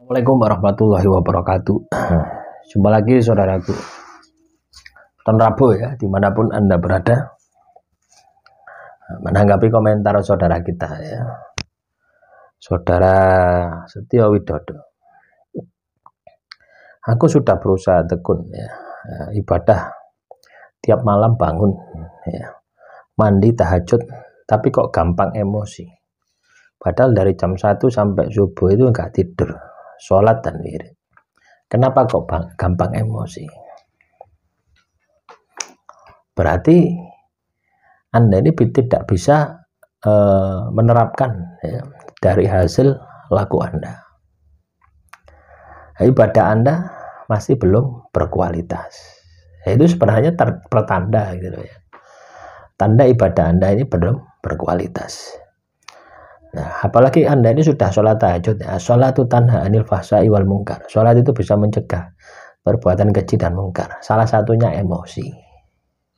Assalamualaikum warahmatullahi wabarakatuh. Jumpa lagi saudaraku, Ton Rabu ya, dimanapun Anda berada, menanggapi komentar saudara kita ya, Saudara Setio Widodo. Aku sudah berusaha tekun ya, ibadah tiap malam bangun ya, mandi tahajud, tapi kok gampang emosi. Padahal dari jam 1 sampai subuh itu enggak tidur, sholat dan wirid. Kenapa kok gampang emosi? Berarti Anda ini tidak bisa menerapkan ya, dari hasil laku Anda. Ibadah Anda masih belum berkualitas. Itu sebenarnya pertanda gitu ya. Tanda ibadah Anda ini belum berkualitas. Nah, apalagi Anda ini sudah sholat tahajud ya. Sholat itu tanha anil fahsya'i wal munkar. Sholat itu bisa mencegah perbuatan keji dan mungkar. Salah satunya emosi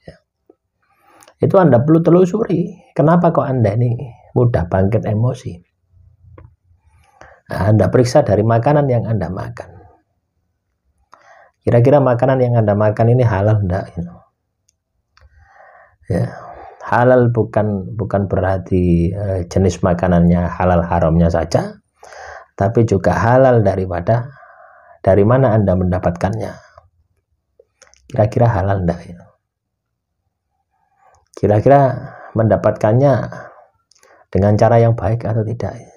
ya. Itu Anda perlu telusuri. Kenapa kok Anda ini mudah bangkit emosi? Nah, Anda periksa dari makanan yang Anda makan. Kira-kira makanan yang Anda makan ini halal enggak? Ya. Halal bukan berarti jenis makanannya halal haramnya saja, tapi juga halal dari mana Anda mendapatkannya. Kira-kira halal enggak ya? Kira-kira mendapatkannya dengan cara yang baik atau tidak ya?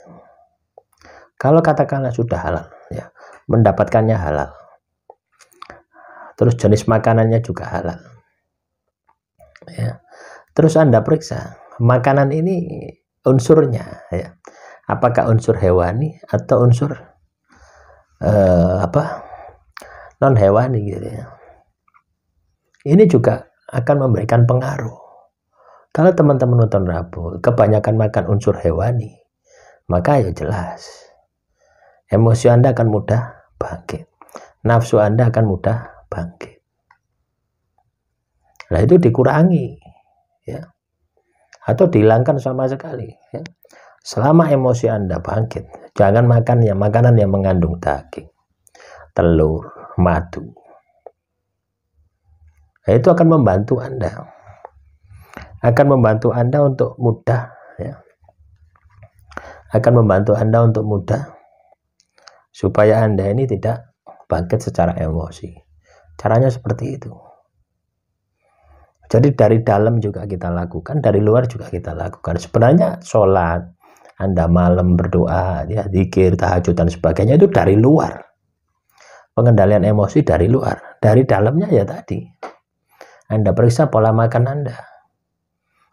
Kalau katakanlah sudah halal ya, mendapatkannya halal, terus jenis makanannya juga halal ya, terus Anda periksa makanan ini unsurnya ya, apakah unsur hewani atau unsur non hewani gitu ya. Ini juga akan memberikan pengaruh. Kalau teman-teman nonton Rabu kebanyakan makan unsur hewani, maka ya jelas emosi Anda akan mudah bangkit, nafsu Anda akan mudah bangkit. Nah, itu dikurangi ya, atau dihilangkan sama sekali ya. Selama emosi Anda bangkit, jangan makan ya makanan yang mengandung daging, telur, madu. Nah, itu akan membantu Anda untuk mudah ya, supaya Anda ini tidak bangkit secara emosi. Caranya seperti itu. Jadi dari dalam juga kita lakukan, dari luar juga kita lakukan. Sebenarnya sholat, Anda malam berdoa, ya, zikir, tahajud dan sebagainya itu dari luar. Pengendalian emosi dari luar. Dari dalamnya ya tadi, Anda periksa pola makan Anda,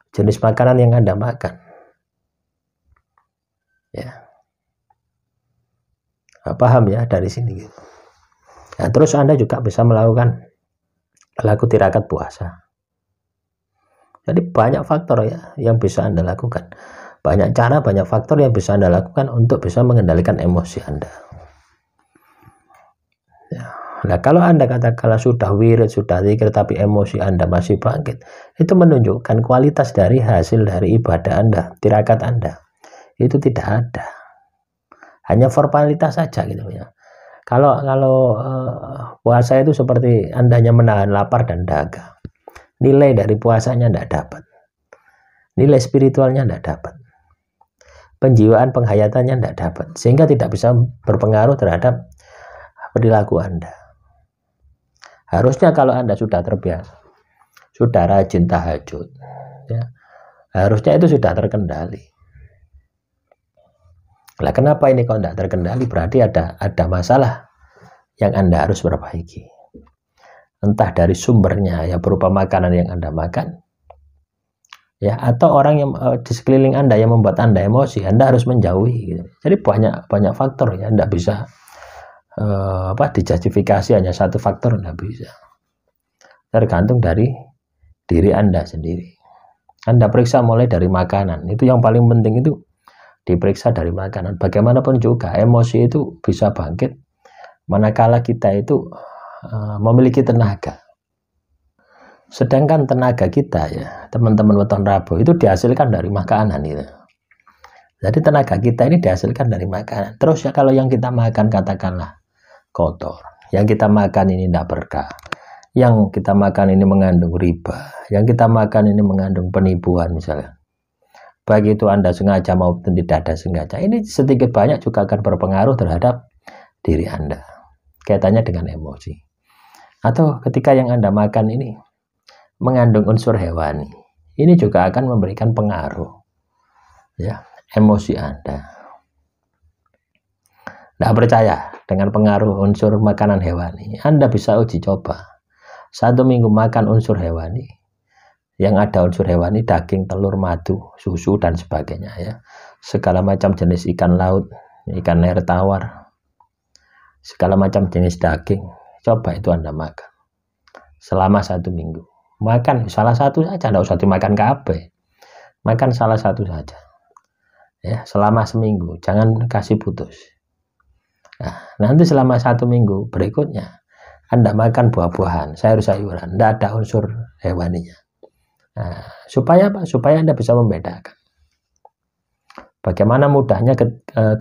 jenis makanan yang Anda makan. Ya, paham ya dari sini. Nah, terus Anda juga bisa melakukan laku tirakat puasa. Jadi banyak faktor ya yang bisa Anda lakukan. Banyak cara, banyak faktor yang bisa Anda lakukan untuk bisa mengendalikan emosi Anda. Ya. Nah, kalau Anda katakanlah sudah wirid, sudah zikir, tapi emosi Anda masih bangkit, itu menunjukkan kualitas dari hasil dari ibadah Anda, tirakat Anda. Itu tidak ada. Hanya formalitas saja gitu ya. Kalau puasa itu seperti Anda hanya menahan lapar dan dahaga. Nilai dari puasanya tidak dapat, nilai spiritualnya tidak dapat, penjiwaan penghayatannya tidak dapat, sehingga tidak bisa berpengaruh terhadap perilaku Anda. Harusnya kalau Anda sudah terbiasa, sudah rajin tahajud ya, harusnya itu sudah terkendali. Nah, kenapa ini kalau tidak terkendali? Berarti ada masalah yang Anda harus perbaiki. Entah dari sumbernya ya, berupa makanan yang Anda makan ya, atau orang yang di sekeliling Anda yang membuat Anda emosi, Anda harus menjauhi gitu. Jadi banyak faktor ya, Anda bisa dijustifikasi hanya satu faktor, Anda bisa. Tergantung dari diri Anda sendiri. Anda periksa mulai dari makanan. Itu yang paling penting, itu diperiksa dari makanan. Bagaimanapun juga emosi itu bisa bangkit manakala kita itu memiliki tenaga. Sedangkan tenaga kita ya, teman-teman weton Rabu, itu dihasilkan dari makanan itu. Jadi tenaga kita ini dihasilkan dari makanan. Terus ya kalau yang kita makan katakanlah kotor, yang kita makan ini tidak berkah, yang kita makan ini mengandung riba, yang kita makan ini mengandung penipuan misalnya, baik itu Anda sengaja maupun tidak ada sengaja, ini sedikit banyak juga akan berpengaruh terhadap diri Anda, kaitannya dengan emosi. Atau ketika yang Anda makan ini mengandung unsur hewani, ini juga akan memberikan pengaruh ya, emosi Anda. Tidak percaya dengan pengaruh unsur makanan hewani, Anda bisa uji coba 1 minggu makan unsur hewani. Yang ada unsur hewani, daging, telur, madu, susu, dan sebagainya ya. Segala macam jenis ikan laut, ikan air tawar, segala macam jenis daging, coba itu Anda makan selama 1 minggu. Makan salah satu saja, tidak usah dimakan kabeh. Makan salah satu saja ya, selama seminggu, jangan kasih putus. Nah, nanti selama 1 minggu berikutnya Anda makan buah-buahan, sayur-sayuran, tidak ada unsur hewaninya. Nah, supaya apa? Supaya Anda bisa membedakan bagaimana mudahnya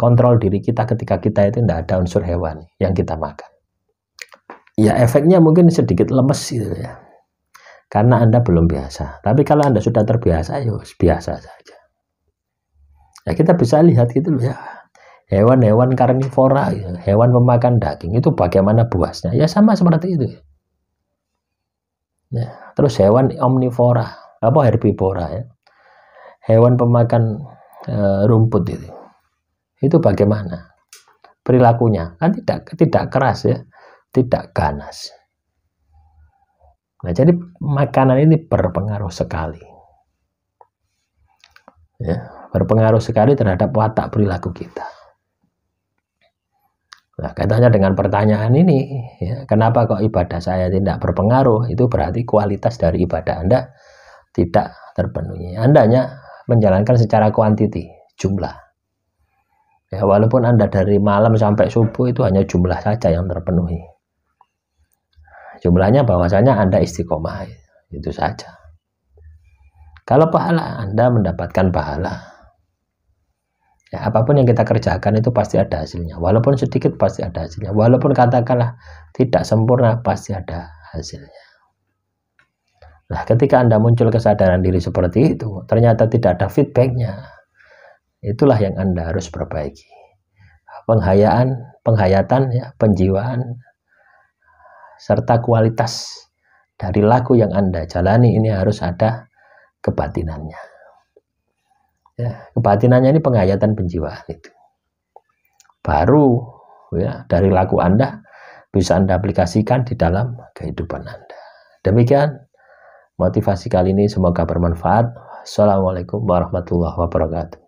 kontrol diri kita ketika kita itu tidak ada unsur hewani yang kita makan. Ya efeknya mungkin sedikit lemes gitu ya, karena Anda belum biasa. Tapi kalau Anda sudah terbiasa, ya biasa saja. Ya kita bisa lihat gitu loh ya, hewan-hewan karnivora, hewan pemakan daging itu bagaimana buasnya, ya sama seperti itu. Ya, terus hewan omnivora, apa herbivora ya, hewan pemakan rumput itu bagaimana perilakunya, kan tidak keras ya, tidak ganas. Nah jadi makanan ini berpengaruh sekali ya, berpengaruh sekali terhadap watak perilaku kita. Nah, kaitannya dengan pertanyaan ini, ya, kenapa kok ibadah saya tidak berpengaruh? Itu berarti kualitas dari ibadah Anda tidak terpenuhi. Anda hanya menjalankan secara kuantiti, jumlah. Ya, walaupun Anda dari malam sampai subuh itu hanya jumlah saja yang terpenuhi. Jumlahnya bahwasanya Anda istiqomah, itu saja. Kalau pahala, Anda mendapatkan pahala. Ya, apapun yang kita kerjakan itu pasti ada hasilnya, walaupun sedikit pasti ada hasilnya, walaupun katakanlah tidak sempurna pasti ada hasilnya. Nah ketika Anda muncul kesadaran diri seperti itu, ternyata tidak ada feedbacknya, itulah yang Anda harus perbaiki. Penghayatan ya, penjiwaan serta kualitas dari laku yang Anda jalani ini harus ada kebatinannya. Ya, kebatinannya ini penghayatan penjiwaan itu. Baru ya dari laku Anda bisa Anda aplikasikan di dalam kehidupan Anda. Demikian motivasi kali ini, semoga bermanfaat. Assalamualaikum warahmatullahi wabarakatuh.